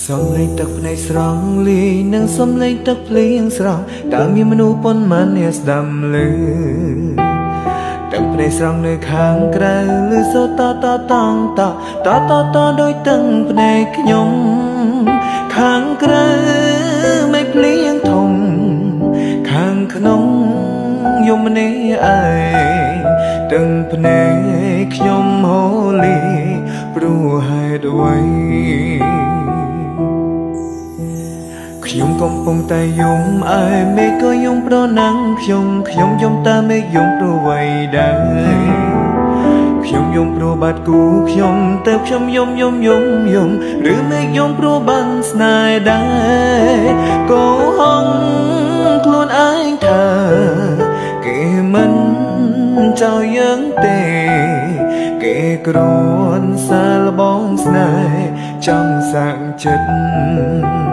សំឡេងទឹកភ្នែកស្រង់លីនិងសំឡេងទឹកភ្លៀងស្រង់តើមានមនុស្សប៉ុន្មានអ្នកស្ដាប់ឮទឹកភ្នែកស្រង់នៅខាងក្រៅឮសូរតតងតដោយទឹកភ្នែកខ្ញុំខាងក្រៅមិនភ្លៀងធំខាងក្នុងយំម្នាក់ឯងទឹកភ្នែកខ្ញុំហូរលីព្រោះហេតុអ្វីខ្ញុំកំពុងតែយំឯមេឃក៏យំប្រណាំងខ្ញុំយំតែមេឃយំព្រោះអ្វីដែរខ្ញុំយំព្រោះបាត់គូខ្ញុំទៅខ្ញុំយំឬមេឃយំព្រោះបានស្នេហ៍ដែរកុហកខ្លួនឯងថាគេមិនចោលយើងទេគេគ្រាន់សាលបងស្នេហ៍ចង់សាក់ចិត្ត